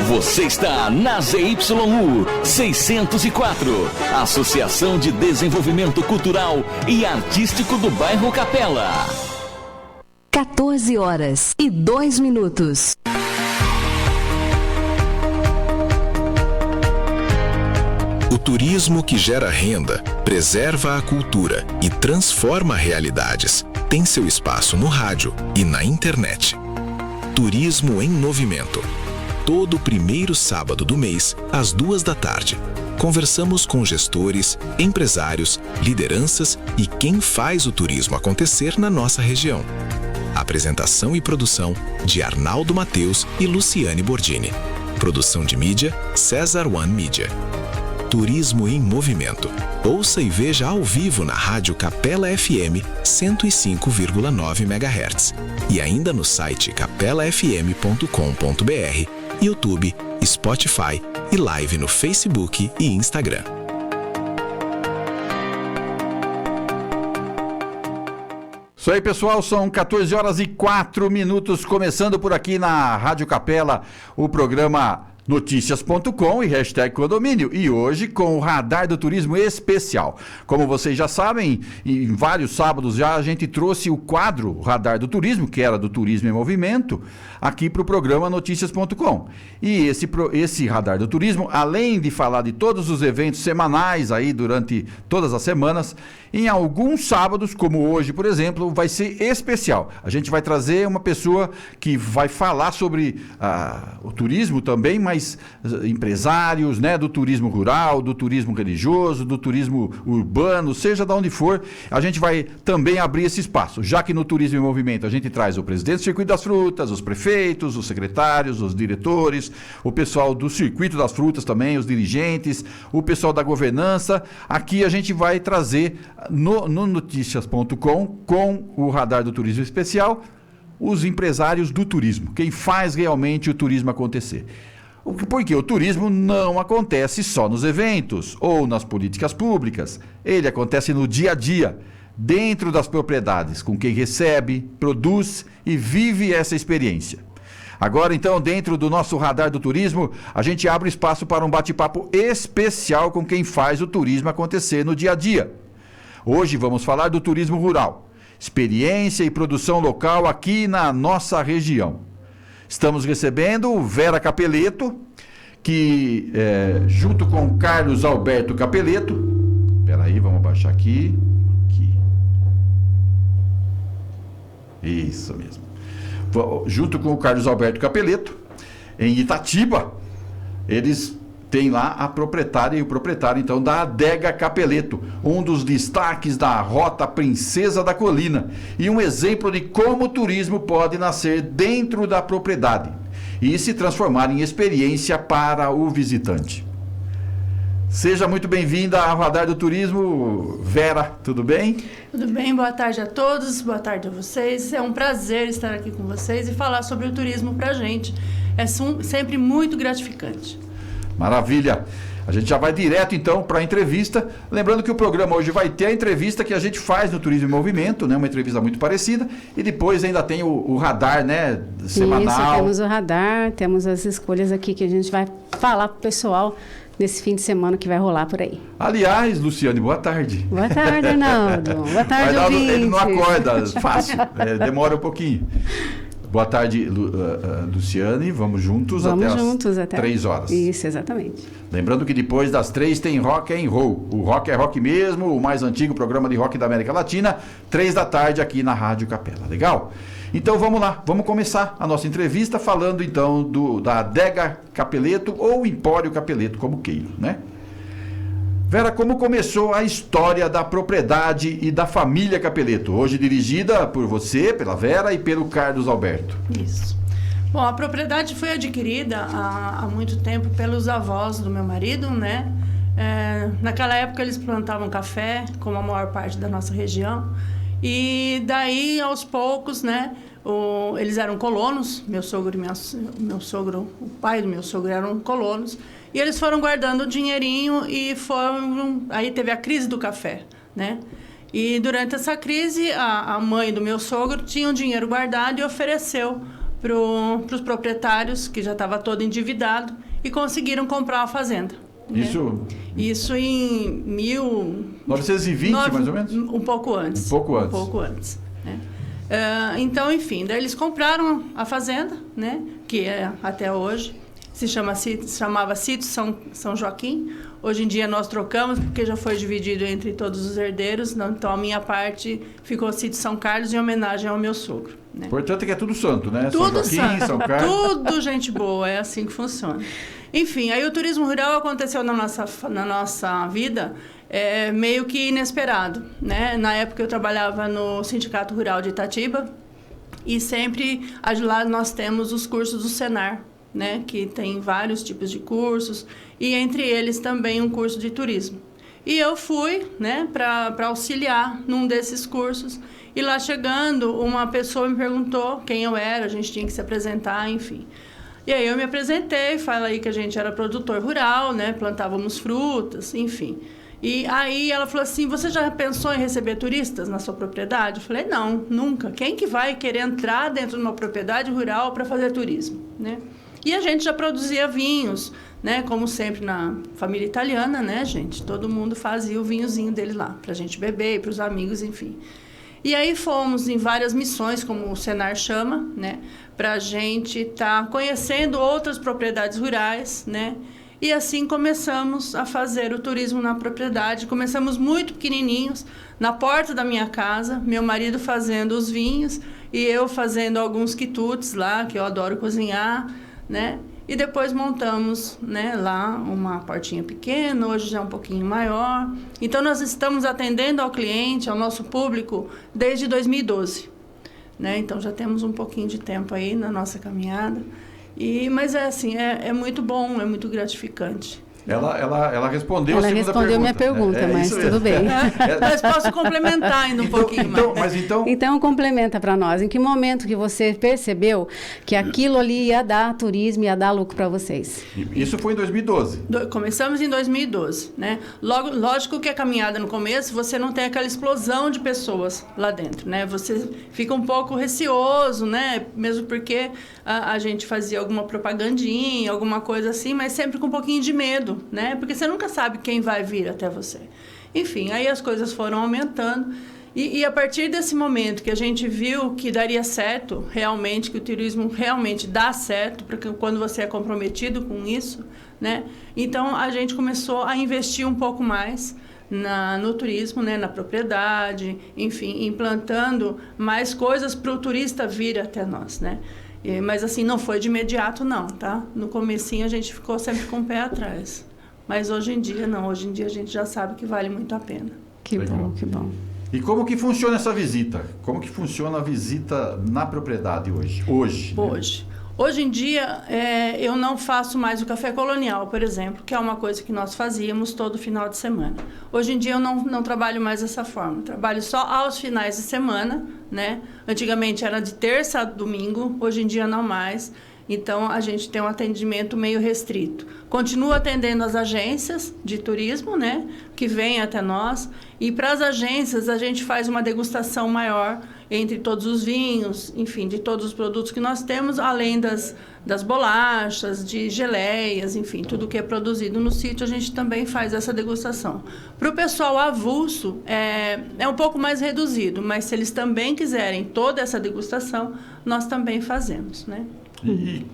Você está na ZYU 604, Associação de Desenvolvimento Cultural e Artístico do Bairro Capela. 14h02. O turismo que gera renda, preserva a cultura e transforma realidades tem seu espaço no rádio e na internet. Turismo em Movimento. Todo primeiro sábado do mês, às 14h. Conversamos com gestores, empresários, lideranças e quem faz o turismo acontecer na nossa região. Apresentação e produção de Arnaldo Mateus e Luciane Bordini. Produção de mídia, César One Mídia. Turismo em Movimento. Ouça e veja ao vivo na Rádio Capela FM 105,9 MHz e ainda no site capelafm.com.br, YouTube, Spotify e live no Facebook e Instagram. Isso aí, pessoal, são 14h04, começando por aqui na Rádio Capela, o programa Noticias.com e hashtag Condomínio. E hoje com o Radar do Turismo Especial. Como vocês já sabem, em vários sábados já a gente trouxe o quadro Radar do Turismo, que era do Turismo em Movimento, aqui para o programa Noticias.com. E esse Radar do Turismo, além de falar de todos os eventos semanais aí durante todas as semanas, em alguns sábados, como hoje, por exemplo, vai ser especial. A gente vai trazer uma pessoa que vai falar sobre o turismo também, mas empresários, né, do turismo rural, do turismo religioso, do turismo urbano, seja de onde for, a gente vai também abrir esse espaço, já que no Turismo em Movimento a gente traz o presidente do Circuito das Frutas, os prefeitos, os secretários, os diretores, o pessoal do Circuito das Frutas também, os dirigentes, o pessoal da governança. Aqui a gente vai trazer no Noticias.com, com o Radar do Turismo Especial, os empresários do turismo, quem faz realmente o turismo acontecer. Porque o turismo não acontece só nos eventos ou nas políticas públicas. Ele acontece no dia a dia, dentro das propriedades, com quem recebe, produz e vive essa experiência. Agora, então, dentro do nosso Radar do Turismo, a gente abre espaço para um bate-papo especial com quem faz o turismo acontecer no dia a dia. Hoje vamos falar do turismo rural, experiência e produção local aqui na nossa região. Estamos recebendo Vera Capeleto, que junto com Carlos Alberto Capeleto, espera aí, vamos baixar aqui. Isso mesmo. Junto com o Carlos Alberto Capeleto, em Itatiba, eles têm lá a proprietária e o proprietário, então, da Adega Capeleto, um dos destaques da Rota Princesa da Colina, e um exemplo de como o turismo pode nascer dentro da propriedade e se transformar em experiência para o visitante. Seja muito bem-vinda ao Radar do Turismo, Vera, tudo bem? Tudo bem, boa tarde a todos, boa tarde a vocês. É um prazer estar aqui com vocês e falar sobre o turismo para a gente. É sempre muito gratificante. Maravilha! A gente já vai direto, então, para a entrevista. Lembrando que o programa hoje vai ter a entrevista que a gente faz no Turismo em Movimento, né? Uma entrevista muito parecida. E depois ainda tem o radar, né? Semanal. Isso, temos o radar, temos as escolhas aqui que a gente vai falar para o pessoal nesse fim de semana que vai rolar por aí. Luciane, boa tarde. Boa tarde, Arnaldo. Boa tarde, ouvintes. Ele não acorda fácil, demora um pouquinho. Boa tarde, Luciane. Vamos juntos até 3 horas. Isso, exatamente. Lembrando que depois das 3 tem Rock and Roll. O rock é rock mesmo, o mais antigo programa de rock da América Latina, 3 da tarde aqui na Rádio Capela. Legal? Então vamos lá, vamos começar a nossa entrevista falando então da Adega Capeleto ou Empório Capeleto, como queiro, né? Vera, como começou a história da propriedade e da família Capeleto, hoje dirigida por você, pela Vera e pelo Carlos Alberto? Isso. Bom, a propriedade foi adquirida há muito tempo pelos avós do meu marido, né? Naquela época eles plantavam café, como a maior parte da nossa região, e daí aos poucos, né? Eles eram colonos, meu sogro, o pai do meu sogro eram colonos. E eles foram guardando o dinheirinho e aí teve a crise do café, né? E durante essa crise, a mãe do meu sogro tinha um dinheiro guardado e ofereceu para os proprietários, que já estava todo endividado, e conseguiram comprar a fazenda. Né? Isso em 1920, mais ou menos? Um pouco antes. Um pouco antes. Um pouco antes. Né? Então, enfim, daí eles compraram a fazenda, né? Que é até hoje. Chamava Sítio São Joaquim. Hoje em dia nós trocamos, porque já foi dividido entre todos os herdeiros. Então, a minha parte ficou Sítio São Carlos, em homenagem ao meu sogro. Né? Portanto, é que é tudo santo, né? Tudo São Joaquim, santo. São Carlos. Tudo gente boa, é assim que funciona. Enfim, aí o turismo rural aconteceu na nossa vida meio que inesperado. Né? Na época, eu trabalhava no Sindicato Rural de Itatiba. E sempre lá nós temos os cursos do Senar, né, que tem vários tipos de cursos, e entre eles também um curso de turismo. E eu fui, né, para auxiliar num desses cursos, e lá chegando, uma pessoa me perguntou quem eu era, a gente tinha que se apresentar, enfim. E aí eu me apresentei, falei que a gente era produtor rural, né, plantávamos frutas, enfim. E aí ela falou assim, você já pensou em receber turistas na sua propriedade? Eu falei, não, nunca. Quem que vai querer entrar dentro de uma propriedade rural para fazer turismo, né? E a gente já produzia vinhos, né? Como sempre na família italiana, né, gente? Todo mundo fazia o vinhozinho dele lá, para a gente beber e para os amigos, enfim. E aí fomos em várias missões, como o Senar chama, né? Para a gente estar conhecendo outras propriedades rurais, né? E assim começamos a fazer o turismo na propriedade. Começamos muito pequenininhos, na porta da minha casa, meu marido fazendo os vinhos e eu fazendo alguns quitutes lá, que eu adoro cozinhar, né? E depois montamos, né, lá uma portinha pequena, hoje já é um pouquinho maior. Então, nós estamos atendendo ao cliente, ao nosso público, desde 2012. Né? Então, já temos um pouquinho de tempo aí na nossa caminhada. Mas é assim, é muito bom, é muito gratificante. Ela respondeu a segunda pergunta. Ela respondeu minha pergunta, mas tudo bem. Mas posso complementar ainda um pouquinho mais. Então, complementa para nós. Em que momento que você percebeu que aquilo ali ia dar turismo, ia dar lucro para vocês? Isso foi em 2012. Começamos em 2012, né? Lógico que a caminhada no começo, você não tem aquela explosão de pessoas lá dentro, né? Você fica um pouco receoso, né? Mesmo porque a gente fazia alguma propagandinha, alguma coisa assim, mas sempre com um pouquinho de medo, né? Porque você nunca sabe quem vai vir até você. Enfim, aí as coisas foram aumentando e a partir desse momento que a gente viu que daria certo, realmente, que o turismo realmente dá certo, porque quando você é comprometido com isso, né? Então, a gente começou a investir um pouco mais no turismo, né? Na propriedade, enfim, implantando mais coisas para o turista vir até nós, né? Mas assim, não foi de imediato não, tá? No comecinho a gente ficou sempre com o pé atrás. Mas hoje em dia não, hoje em dia a gente já sabe que vale muito a pena. Que bom, que bom. E como que funciona essa visita? Como que funciona a visita na propriedade hoje? Hoje em dia, eu não faço mais o café colonial, por exemplo, que é uma coisa que nós fazíamos todo final de semana. Hoje em dia, eu não trabalho mais dessa forma. Trabalho só aos finais de semana, né? Antigamente era de terça a domingo, hoje em dia não mais. Então, a gente tem um atendimento meio restrito. Continuo atendendo as agências de turismo, né? Que vêm até nós. E para as agências, a gente faz uma degustação maior entre todos os vinhos, enfim, de todos os produtos que nós temos, além das bolachas, de geleias, enfim, tudo que é produzido no sítio, a gente também faz essa degustação. Para o pessoal avulso, é um pouco mais reduzido, mas se eles também quiserem toda essa degustação, nós também fazemos, né? E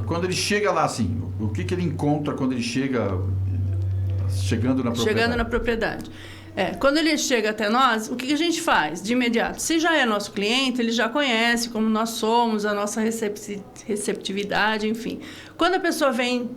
quando ele chega lá, assim, o que ele encontra quando ele chegando na propriedade? Chegando na propriedade. Quando ele chega até nós, o que a gente faz de imediato? Se já é nosso cliente, ele já conhece como nós somos, a nossa receptividade, enfim. Quando a pessoa vem,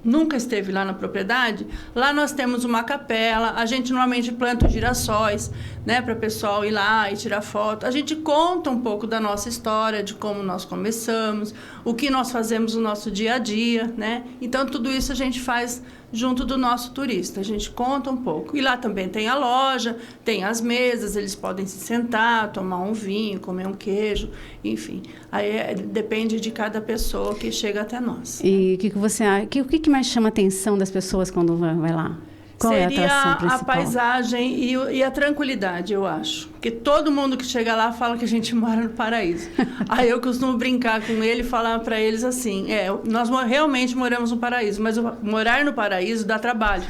nunca esteve lá na propriedade, lá nós temos uma capela, a gente normalmente planta girassóis, né, para o pessoal ir lá e tirar foto. A gente conta um pouco da nossa história, de como nós começamos, o que nós fazemos no nosso dia a dia, né? Então, tudo isso a gente faz junto do nosso turista. A gente conta um pouco. E lá também tem a loja, tem as mesas, eles podem se sentar, tomar um vinho, comer um queijo, enfim. Aí depende de cada pessoa que chega até nós. E o que você acha? O que mais chama a atenção das pessoas quando vai lá? Qual é a seria atração a principal? paisagem e a tranquilidade, eu acho. Porque todo mundo que chega lá fala que a gente mora no paraíso. Aí eu costumo brincar com ele e falar para eles assim, nós realmente moramos no paraíso, mas morar no paraíso dá trabalho,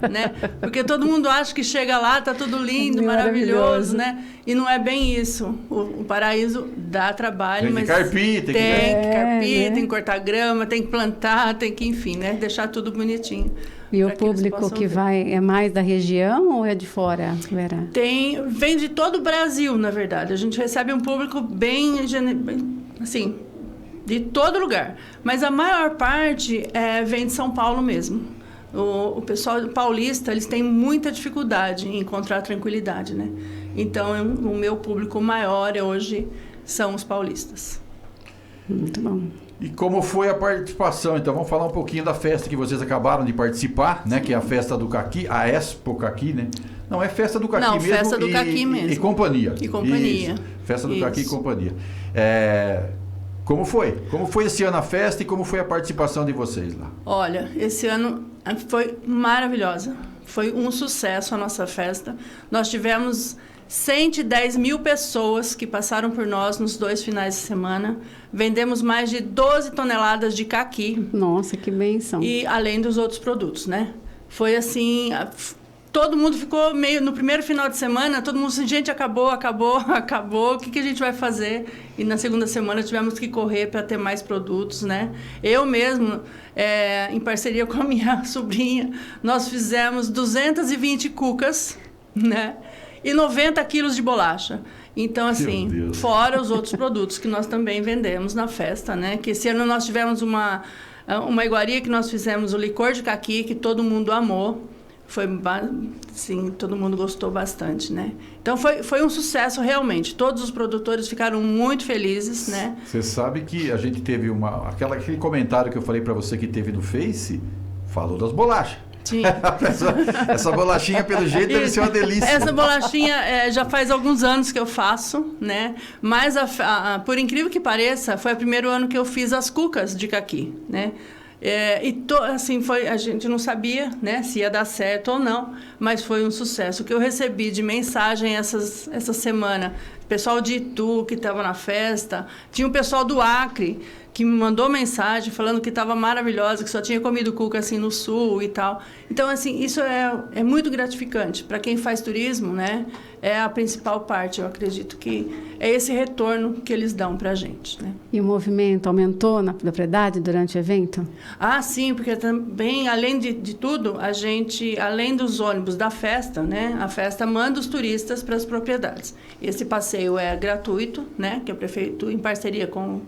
né? Porque todo mundo acha que chega lá, tá tudo lindo, maravilhoso, né? E não é bem isso. O paraíso dá trabalho, tem mas que carpir, tem tem que cortar grama, tem que plantar, tem que, enfim, né? Deixar tudo bonitinho. E o público que vai é mais da região ou é de fora, Vera? Vem de todo o Brasil, na verdade. A gente recebe um público bem assim, de todo lugar. Mas a maior parte vem de São Paulo mesmo. O pessoal paulista, eles têm muita dificuldade em encontrar tranquilidade, né? Então, o meu público maior hoje são os paulistas. Muito bom. E como foi a participação? Então, vamos falar um pouquinho da festa que vocês acabaram de participar, né? Que é a festa do Caqui, a Expo Caqui, né? Não, é festa do Caqui mesmo. Não, festa do Caqui mesmo. E companhia. E companhia. Isso. Festa do Caqui e companhia. Como foi? Como foi esse ano a festa e como foi a participação de vocês lá? Olha, esse ano foi maravilhosa. Foi um sucesso a nossa festa. Nós tivemos 110 mil pessoas que passaram por nós nos 2 finais de semana. Vendemos mais de 12 toneladas de caqui. Nossa, que bênção. E além dos outros produtos, né? Foi assim... Todo mundo ficou meio... No primeiro final de semana, todo mundo assim, gente, acabou. O que a gente vai fazer? E na segunda semana tivemos que correr para ter mais produtos, né? Eu mesmo, em parceria com a minha sobrinha, nós fizemos 220 cucas, né? E 90 quilos de bolacha. Então, assim, fora os outros produtos que nós também vendemos na festa, né? Que esse ano nós tivemos uma iguaria que nós fizemos o licor de caqui, que todo mundo amou. Foi, sim, todo mundo gostou bastante, né? Então, foi um sucesso realmente. Todos os produtores ficaram muito felizes, né? Você sabe que a gente teve aquele comentário que eu falei para você que teve no Face, falou das bolachas. Sim. Essa bolachinha, pelo jeito, deve ser uma delícia. Essa bolachinha já faz alguns anos que eu faço, né? Mas, por incrível que pareça, foi o primeiro ano que eu fiz as cucas de caqui, né? Assim, a gente não sabia, né, se ia dar certo ou não, mas foi um sucesso. O que eu recebi de mensagem essa semana, pessoal de Itu que estava na festa, tinha um pessoal do Acre que me mandou mensagem falando que estava maravilhosa, que só tinha comido cuca assim no sul e tal. Então, assim, isso é muito gratificante. Para quem faz turismo, né, é a principal parte. Eu acredito que é esse retorno que eles dão para a gente, né? E o movimento aumentou na propriedade durante o evento? Ah, sim, porque também, além de tudo, a gente, além dos ônibus da festa, né, a festa manda os turistas para as propriedades. Esse passeio é gratuito, né, que a prefeitura, em parceria com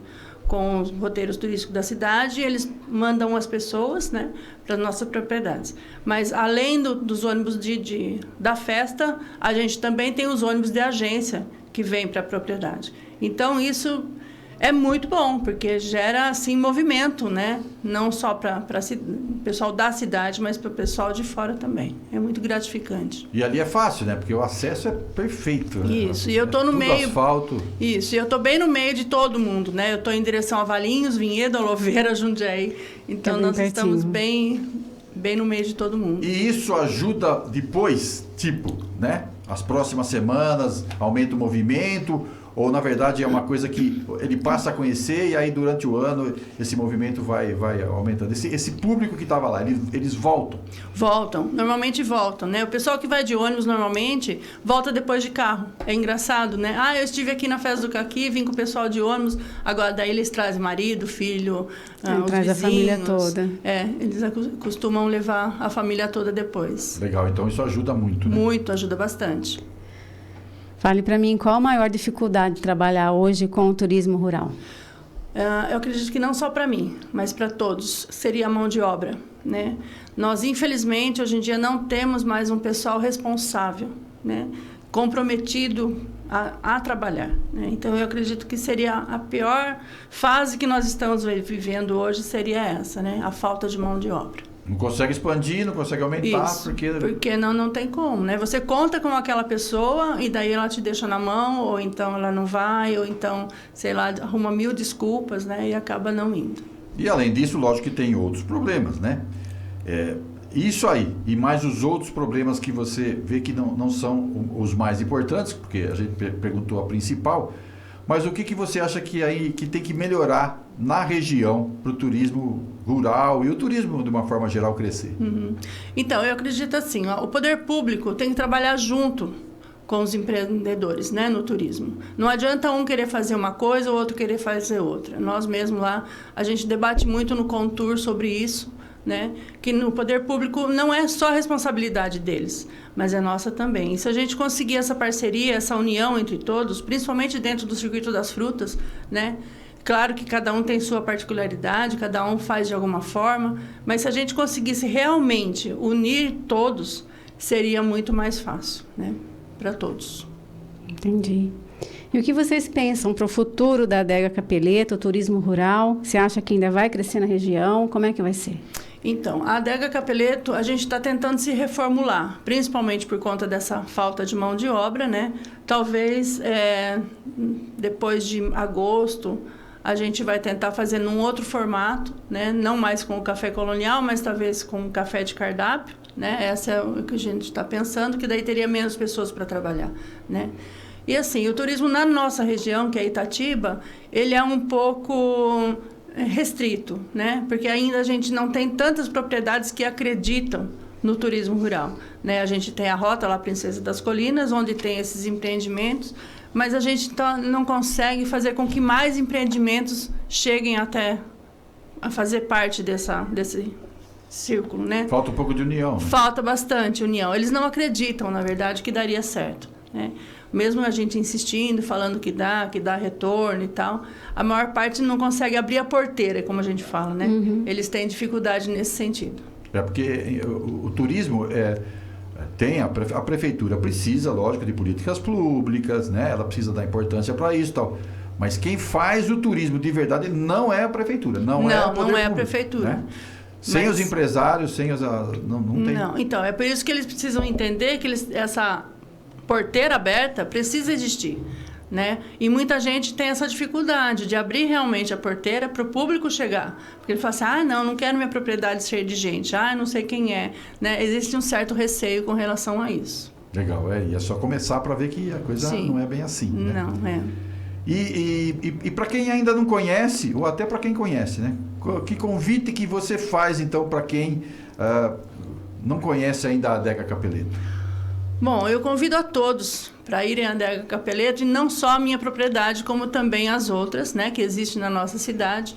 os roteiros turísticos da cidade, eles mandam as pessoas, né, para as nossas propriedades. Mas, além dos ônibus da festa, a gente também tem os ônibus de agência que vêm para a propriedade. Então, isso é muito bom, porque gera, assim, movimento, né? Não só para o pessoal da cidade, mas para o pessoal de fora também. É muito gratificante. E ali é fácil, né? Porque o acesso é perfeito. Né? Isso, e eu estou no meio... asfalto. Isso, e eu estou bem no meio de todo mundo, né? Eu estou em direção a Valinhos, Vinhedo, Oloveira, Jundiaí. Então, nós estamos bem no meio de todo mundo. E isso ajuda depois, tipo, né? As próximas semanas, aumenta o movimento... Ou, na verdade, é uma coisa que ele passa a conhecer e aí, durante o ano, esse movimento vai aumentando. Esse público que estava lá, eles voltam? Voltam. Normalmente voltam, né? O pessoal que vai de ônibus, normalmente, volta depois de carro. É engraçado, né? Eu estive aqui na festa do Caqui, vim com o pessoal de ônibus. Agora, daí eles trazem marido, filho, os traz vizinhos. A família toda. Eles costumam levar a família toda depois. Legal, então isso ajuda muito, né? Muito, ajuda bastante. Fale para mim, qual a maior dificuldade de trabalhar hoje com o turismo rural? Eu acredito que não só para mim, mas para todos, seria a mão de obra, né? Nós, infelizmente, hoje em dia não temos mais um pessoal responsável, né? Comprometido a trabalhar, né? Então, eu acredito que seria a pior fase que nós estamos vivendo hoje, seria essa, né? A falta de mão de obra. Não consegue expandir, não consegue aumentar, isso, porque não tem como, né? Você conta com aquela pessoa e daí ela te deixa na mão, ou então ela não vai, ou então, sei lá, arruma 1000 desculpas, né? E acaba não indo. E além disso, lógico que tem outros problemas, né? isso aí, e mais os outros problemas que você vê que não são os mais importantes, porque a gente perguntou a principal, mas o que você acha que tem que melhorar na região para o turismo rural e o turismo, de uma forma geral, crescer? Então, eu acredito assim, o poder público tem que trabalhar junto com os empreendedores, né, no turismo. Não adianta um querer fazer uma coisa, o outro querer fazer outra. Nós mesmos lá, a gente debate muito no Contour sobre isso, né? Que no poder público não é só a responsabilidade deles, mas é nossa também. E se a gente conseguir essa parceria, essa união entre todos, principalmente dentro do circuito das frutas, né? Claro que cada um tem sua particularidade, cada um faz de alguma forma, mas se a gente conseguisse realmente unir todos, seria muito mais fácil, né? Para todos. Entendi. E o que vocês pensam para o futuro da Adega Capeleto, o turismo rural? Você acha que ainda vai crescer na região? Como é que vai ser? Então, a Adega Capeleto, a gente está tentando se reformular, principalmente por conta dessa falta de mão de obra, né? Talvez depois de agosto a gente vai tentar fazer num outro formato, né? Não mais com o café colonial, mas talvez com o café de cardápio, né? Essa é o que a gente está pensando, que daí teria menos pessoas para trabalhar, né? E assim, o turismo na nossa região, que é Itatiba, ele é um pouco restrito, né? Porque ainda a gente não tem tantas propriedades que acreditam no turismo rural, né? A gente tem a Rota lá, Princesa das Colinas, onde tem esses empreendimentos, mas a gente não consegue fazer com que mais empreendimentos cheguem até a fazer parte desse círculo, né? Falta um pouco de união. Né? Falta bastante união. Eles não acreditam, na verdade, que daria certo, né? Mesmo a gente insistindo, falando que dá retorno e tal, a maior parte não consegue abrir a porteira, como a gente fala, né? Eles têm dificuldade nesse sentido. Porque o turismo tem a prefeitura precisa, lógico, de políticas públicas, né? Ela precisa dar importância para isso e tal. Mas quem faz o turismo de verdade não é a prefeitura, não é o poder não é a público, prefeitura. Né? Sem os empresários, sem os... Não tem... Não, então, é por isso que eles precisam entender que essa porteira aberta precisa existir, né? E muita gente tem essa dificuldade de abrir realmente a porteira para o público chegar. Porque ele fala assim, não quero minha propriedade cheia de gente, não sei quem é, né? Existe um certo receio com relação a isso. Legal, e é só começar para ver que a coisa não é bem assim, né? Não, é. E para quem ainda não conhece, ou até para quem conhece, né? Que convite que você faz, então, para quem não conhece ainda a Adega Capeleto? Bom, eu convido a todos para irem à Adega Capeleto, e não só a minha propriedade, como também as outras, né, que existem na nossa cidade,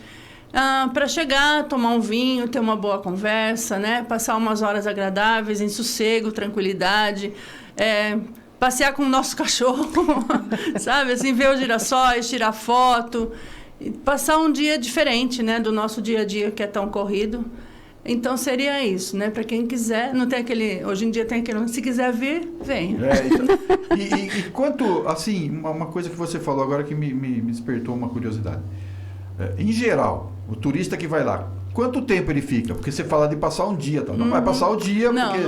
para chegar, tomar um vinho, ter uma boa conversa, né, passar umas horas agradáveis, em sossego, tranquilidade, passear com o nosso cachorro, sabe, assim, ver os girassóis, tirar foto, passar um dia diferente, né, do nosso dia a dia que é tão corrido. Então, seria isso, né? Para quem quiser, não tem aquele... Hoje em dia tem aquele... Se quiser vir, venha. E quanto... Assim, uma coisa que você falou agora que me despertou uma curiosidade. Em geral, o turista que vai lá, quanto tempo ele fica? Porque você fala de passar um dia, tal. Não vai passar o dia, porque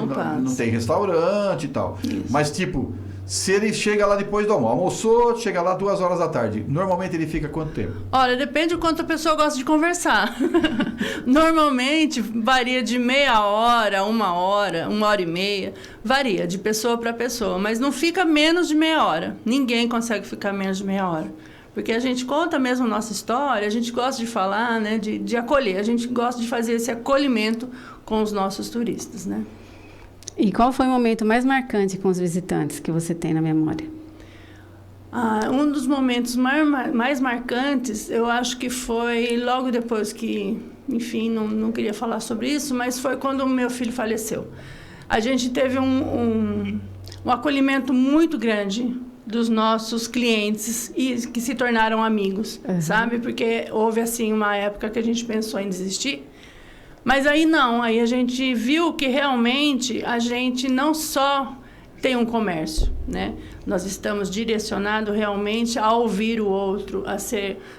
não tem restaurante e tal. Isso. Mas, tipo... Se ele chega lá depois do almoço, almoçou, chega lá 2 horas da tarde, normalmente ele fica quanto tempo? Olha, depende do quanto a pessoa gosta de conversar. Normalmente varia de meia hora, 1 hora, 1h30, varia de pessoa para pessoa, mas não fica menos de meia hora. Ninguém consegue ficar menos de meia hora. Porque a gente conta mesmo a nossa história, a gente gosta de falar, né, de acolher, a gente gosta de fazer esse acolhimento com os nossos turistas, né? E qual foi o momento mais marcante com os visitantes que você tem na memória? Um dos momentos mais marcantes, eu acho que foi logo depois que, enfim, não queria falar sobre isso, mas foi quando o meu filho faleceu. A gente teve um acolhimento muito grande dos nossos clientes e que se tornaram amigos, sabe? Porque houve, assim, uma época que a gente pensou em desistir. Mas aí não, aí a gente viu que realmente a gente não só tem um comércio, né? Nós estamos direcionados realmente a ouvir o outro, a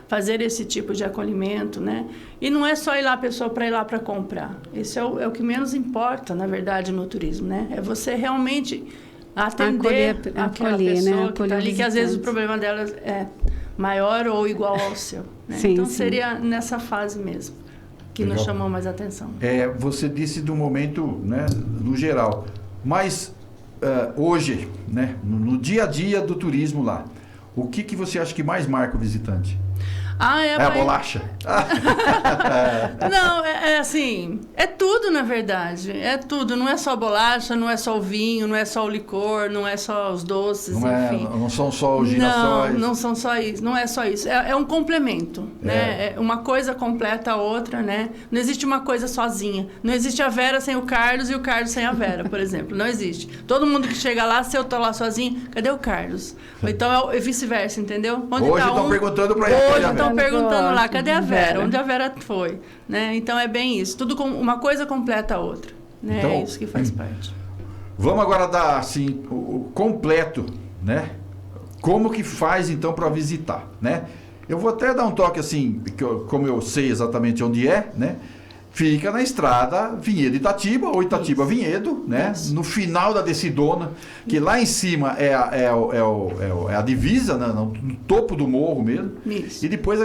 fazer esse tipo de acolhimento, né? E não é só ir lá a pessoa para ir lá para comprar. Isso é o que menos importa, na verdade, no turismo, né? É você realmente atender aquela pessoa, né? Que está ali, que às vezes o problema delas é maior ou igual ao seu, né? Sim, então seria nessa fase mesmo. que nos chamou mais atenção. Você disse do momento, né, no geral, mas hoje, né, no dia a dia do turismo lá, o que você acha que mais marca o visitante? A bolacha. Não, assim, é tudo, na verdade. É tudo. Não é só bolacha, não é só o vinho, não é só o licor, não é só os doces, enfim. Não são só os girassóis. Não são só isso. Não é só isso. É um complemento, né? Uma coisa completa a outra, né? Não existe uma coisa sozinha. Não existe a Vera sem o Carlos e o Carlos sem a Vera, por exemplo. Não existe. Todo mundo que chega lá, se eu tô lá sozinho, cadê o Carlos? Ou então é vice-versa, entendeu? Hoje estão perguntando para ele. Hoje estão perguntando lá, cadê a Vera? Onde a Vera foi? Né? Então é bem isso. Tudo com uma coisa completa a outra. Né? Então, é isso que faz parte. Vamos agora dar assim, o completo, né? Como que faz então para visitar, né? Eu vou até dar um toque assim, como eu sei exatamente onde é, né? Fica na estrada Vinhedo Itatiba, ou Itatiba Vinhedo, né? Isso. No final da descidona, que lá em cima é a divisa, né? No topo do morro mesmo. Isso. E depois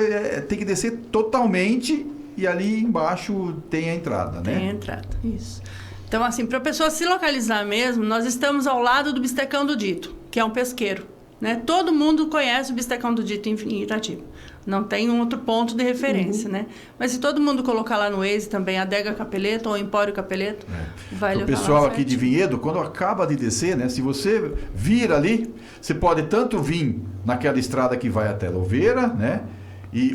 tem que descer totalmente e ali embaixo tem a entrada, né? Tem a entrada, isso. Então, assim, para a pessoa se localizar mesmo, nós estamos ao lado do Bistecão do Dito, que é um pesqueiro, né? Todo mundo conhece o Bistecão do Dito em Itatiba. Não tem um outro ponto de referência, né? Mas se todo mundo colocar lá no Waze também, Adega Capeleto ou Empório Capeleto, vai levar o pessoal aqui de Vinhedo, quando acaba de descer, né? Se você vir ali, você pode tanto vir naquela estrada que vai até Louveira, né?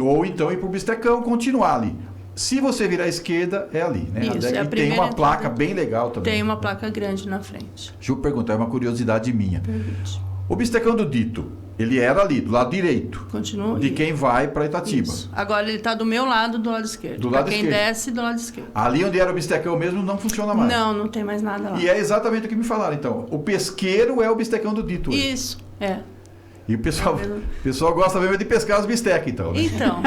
Ou então ir para o Bistecão, continuar ali. Se você virar à esquerda, é ali, né? Isso, e tem uma placa bem legal também. Tem uma placa grande na frente. Deixa eu perguntar, é uma curiosidade minha. Pergunte. O Bistecão do Dito, ele era ali, do lado direito. Continua. De quem vai para Itatiba. Isso. Agora ele está do meu lado, do lado esquerdo. Do lado quem esquerdo. Desce, do lado esquerdo. Ali onde era o Bistecão mesmo, não funciona mais. Não tem mais nada lá. E é exatamente o que me falaram, então. O pesqueiro é o Bistecão do Dito. Hoje. Isso, é. E o pessoal gosta mesmo de pescar os bistecas, então, né? Então,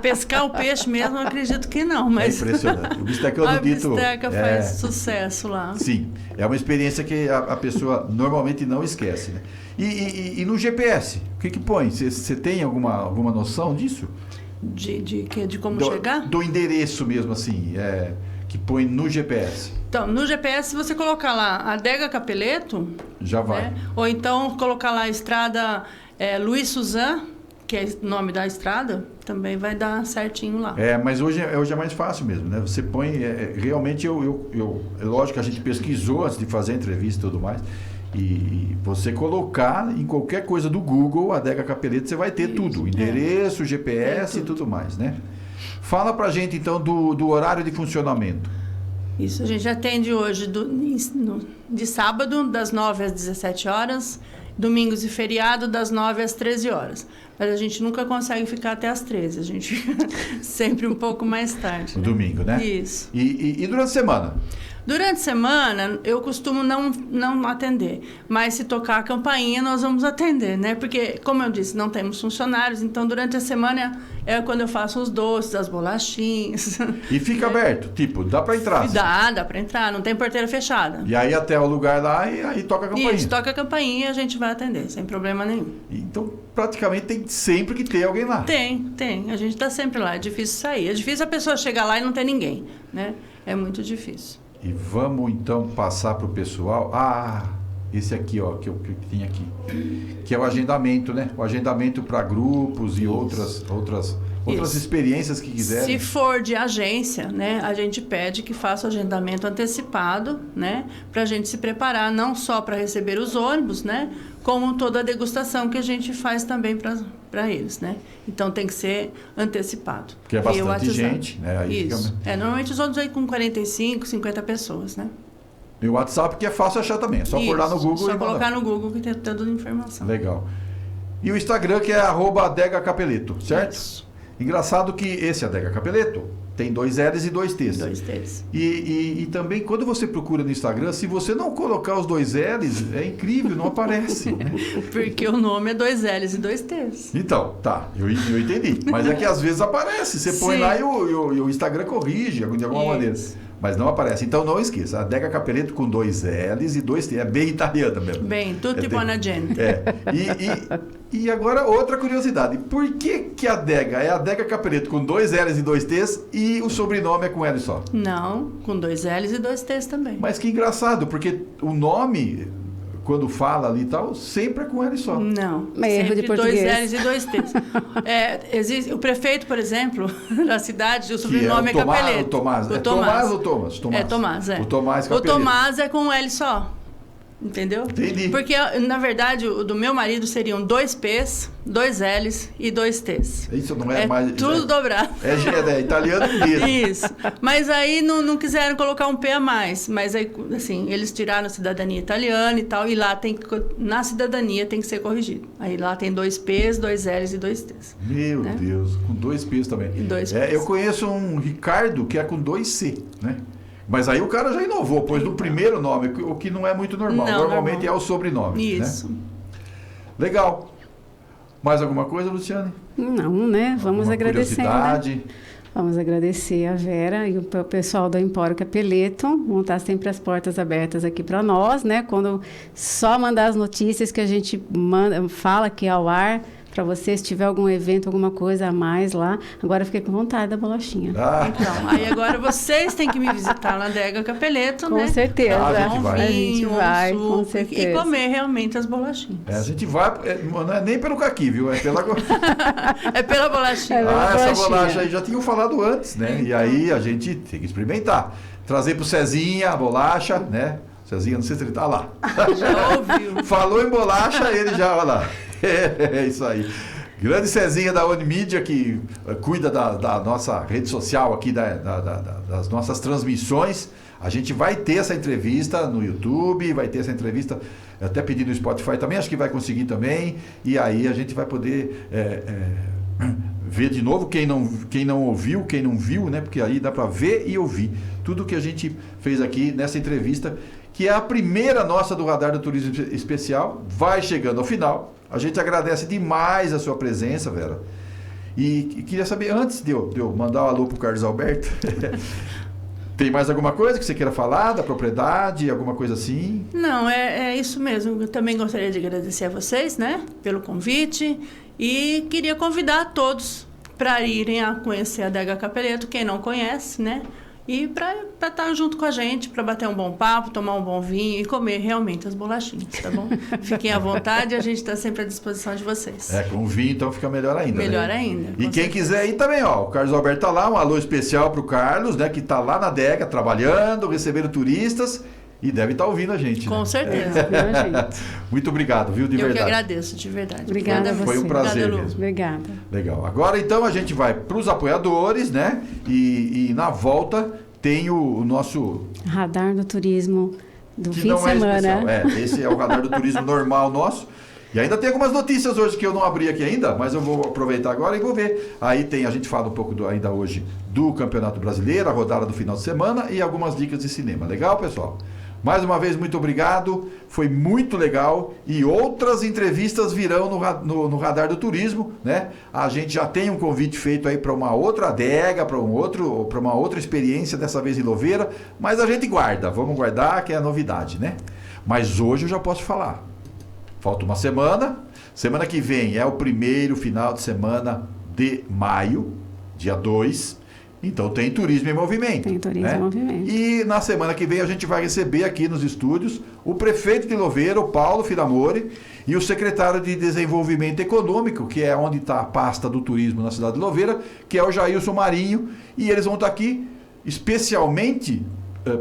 pescar o peixe mesmo, eu acredito que não, mas... É impressionante. O Bistecão do Dito... A bisteca faz sucesso lá. Sim, é uma experiência que a pessoa normalmente não esquece, né? E no GPS, o que põe? Você tem alguma noção disso? De como chegar? Do endereço mesmo, assim, que põe no GPS. Então, no GPS, se você colocar lá Adega Capeleto... Já vai. Né? Ou então colocar lá a estrada Luiz Suzan, que é o nome da estrada, também vai dar certinho lá. Mas hoje é mais fácil mesmo, né? Você põe... realmente, lógico que a gente pesquisou antes de fazer a entrevista e tudo mais... E você colocar em qualquer coisa do Google, Adega Capeleto, você vai ter tudo. Endereço, GPS e tudo mais, né? Fala pra gente, então, do horário de funcionamento. Isso, a gente atende hoje de sábado, das 9 às 17 horas, domingos e feriado, das 9 às 13 horas. Mas a gente nunca consegue ficar até às 13, a gente fica sempre um pouco mais tarde. No domingo, né? Isso. E durante a semana? Durante a semana, eu costumo não atender. Mas se tocar a campainha, nós vamos atender, né? Porque, como eu disse, não temos funcionários. Então, durante a semana é quando eu faço os doces, as bolachinhas. E fica aberto? Tipo, dá para entrar? Dá para entrar. Não tem porteira fechada. E aí até o lugar lá e aí toca a campainha? Isso, toca a campainha e a gente vai atender, sem problema nenhum. Então, praticamente tem sempre que ter alguém lá? Tem. A gente está sempre lá. É difícil sair. É difícil a pessoa chegar lá e não ter ninguém, né? É muito difícil. E vamos então passar para o pessoal. Esse aqui, ó, que tem aqui, que é o agendamento, né? O agendamento para grupos e outras experiências que quiserem. Se for de agência, né, a gente pede que faça o agendamento antecipado, né, para a gente se preparar não só para receber os ônibus, né, como toda a degustação que a gente faz também para eles, né? Então tem que ser antecipado. Porque é bastante gente, né? Aí isso. Normalmente os ônibus aí com 45, 50 pessoas, né? E o WhatsApp que é fácil achar também, é só pôr lá no Google só colocar no Google que tem toda a informação. Legal. E o Instagram que é @Adega Capeleto, certo? Isso. Engraçado que esse Adega Capeleto tem 2 L's e 2 T's. 2 T's. E também, quando você procura no Instagram, se você não colocar os 2 L's, é incrível, não aparece. Né? Porque o nome é 2 L's e 2 T's. Então, tá, eu entendi. Mas é que às vezes aparece. Você põe lá e o Instagram corrige de alguma maneira. mas não aparece. Então não esqueça, Adega Capelletto com 2 L's e 2 T. É bem italiana mesmo. Bem, tutti buona gente. E agora outra curiosidade. Por que a Adega é Adega Capelletto com 2 L's e 2 T's e o sobrenome é com L só? Não, com 2 L's e 2 T's também. Mas que engraçado, porque o nome, quando fala ali e tal, sempre é com L só. Não, Erro sempre de português. 2 L's e 2 T's. Existe, o prefeito, por exemplo, da cidade, o sobrenome é Capelletto. O Tomás. É Tomás ou Thomas? É Tomás, é. O Tomás O Capelletto. Tomás é com um L só. Entendeu? Entendi. Porque, na verdade, o do meu marido seriam 2 P's, 2 L's e 2 T's. Isso não é mais... tudo dobrado. É italiano mesmo. Isso. Mas aí não quiseram colocar um P a mais. Mas aí, assim, eles tiraram a cidadania italiana e tal. E lá na cidadania tem que ser corrigido. Aí lá tem 2 P's, 2 L's e 2 T's. Meu Deus, com 2 P's também. E 2 P's. Eu conheço um Ricardo que é com 2 C, né? Mas aí o cara já inovou, pôs no primeiro nome, o que não é muito normal. Não, Normalmente normal. é o sobrenome. Isso. Né? Legal. Mais alguma coisa, Luciane? Não, né? Vamos Alguma agradecer. curiosidade? Né? Vamos agradecer a Vera e o pessoal do Empório Capelletto. Vão estar sempre as portas abertas aqui para nós, né? Quando só mandar as notícias que a gente fala aqui ao ar, para você, se tiver algum evento, alguma coisa a mais lá. Agora eu fiquei com vontade da bolachinha. Então, aí agora vocês têm que me visitar na Adega Capelletto, né? Com certeza. A gente vai. A gente vai, com suco, certeza. e comer realmente as bolachinhas. A gente vai, não é nem pelo caqui, viu? É pela... É pela bolachinha. essa bolacha aí já tinham falado antes, né? E aí a gente tem que experimentar. Trazer pro Cezinha a bolacha, né? Cezinha, não sei se ele tá lá. Já ouviu. Falou em bolacha, ele já, olha lá. É isso aí. Grande Cezinha da Unimídia, que cuida da nossa rede social aqui, das nossas transmissões. A gente vai ter essa entrevista no YouTube, vai ter essa entrevista, até pedi no Spotify também, acho que vai conseguir também. E aí a gente vai poder ver de novo quem não ouviu, quem não viu, né? Porque aí dá para ver e ouvir tudo que a gente fez aqui nessa entrevista, que é a primeira nossa do Radar do Turismo Especial. Vai chegando ao final. A gente agradece demais a sua presença, Vera. E queria saber, antes de eu mandar um alô pro Carlos Alberto, tem mais alguma coisa que você queira falar da propriedade, alguma coisa assim? Não, é isso mesmo. Eu também gostaria de agradecer a vocês, né, pelo convite, e queria convidar todos para irem a conhecer a Adega Capelletto, quem não conhece, né, e para estar junto com a gente, para bater um bom papo, tomar um bom vinho e comer realmente as bolachinhas, tá bom? Fiquem à vontade, a gente está sempre à disposição de vocês. Com vinho, então fica melhor ainda. Melhor né? ainda. E quem quiser ir também, ó, o Carlos Alberto tá lá, um alô especial pro Carlos, né, que tá lá na adega, trabalhando, recebendo turistas, e deve estar ouvindo a gente. Com né? certeza. Muito obrigado, viu, de Eu verdade. que agradeço, de verdade. Obrigada a você. Foi um prazer Obrigada, Lu. mesmo. Obrigada. Legal. Agora, então, a gente vai para os apoiadores, né, e na volta tem o nosso... Radar do Turismo do que fim não de semana. É especial. Esse é o Radar do Turismo normal nosso. E ainda tem algumas notícias hoje que eu não abri aqui ainda, mas eu vou aproveitar agora e vou ver. Aí a gente fala um pouco ainda hoje do Campeonato Brasileiro, a rodada do final de semana e algumas dicas de cinema. Legal, pessoal? Mais uma vez, muito obrigado. Foi muito legal. E outras entrevistas virão no Radar do Turismo, né? A gente já tem um convite feito aí para uma outra adega, para uma outra experiência, dessa vez em Louveira. Mas a gente guarda. Vamos guardar, que é a novidade, né? Mas hoje eu já posso falar. Falta uma semana. Semana que vem é o primeiro final de semana de maio, dia 2. Então tem Turismo em Movimento. Tem Turismo em Movimento. E na semana que vem a gente vai receber aqui nos estúdios o prefeito de Louveira, o Paulo Filamore, e o secretário de Desenvolvimento Econômico, que é onde está a pasta do turismo na cidade de Louveira, que é o Jailson Marinho. E eles vão estar aqui especialmente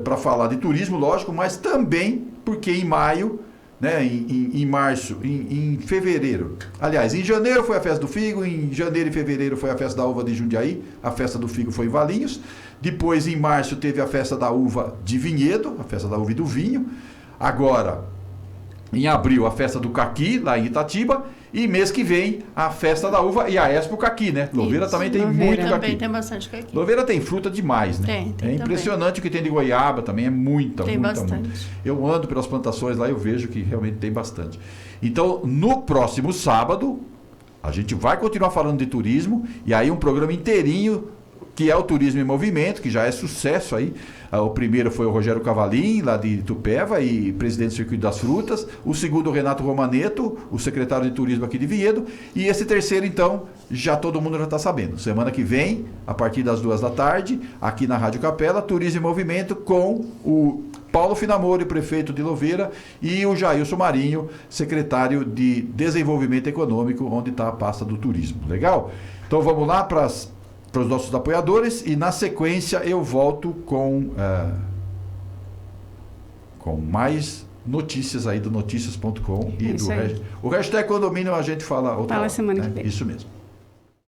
para falar de turismo, lógico, mas também porque em maio, né, em março, em fevereiro. Aliás, em janeiro foi a festa do figo, em janeiro e fevereiro foi a festa da uva de Jundiaí, a festa do figo foi em Valinhos. Depois, em março, teve a festa da uva de Vinhedo, a festa da uva e do vinho. Agora, em abril, a festa do caqui, lá em Itatiba. E mês que vem, a festa da uva e a Expo Caqui, né? Louveira Isso, também tem Louveira. muito Também caqui. tem bastante caqui. Louveira tem fruta demais, né? Tem É impressionante o que tem de goiaba também, é muita, Tem muita, bastante. muita. Eu ando pelas plantações lá e eu vejo que realmente tem bastante. Então, no próximo sábado, a gente vai continuar falando de turismo e aí um programa inteirinho que é o Turismo em Movimento, que já é sucesso aí. O primeiro foi o Rogério Cavalim, lá de Itupeva, e presidente do Circuito das Frutas. O segundo, o Renato Romaneto, o secretário de Turismo aqui de Vinhedo. E esse terceiro, então, todo mundo já está sabendo. Semana que vem, a partir das 14h, aqui na Rádio Capela, Turismo em Movimento, com o Paulo Finamori, prefeito de Louveira, e o Jailson Marinho, secretário de Desenvolvimento Econômico, onde está a pasta do turismo. Legal? Então vamos lá para os nossos apoiadores, e na sequência eu volto com mais notícias aí do noticias.com e do o hashtag condomínio a gente fala outra hora, semana que vem. Isso mesmo.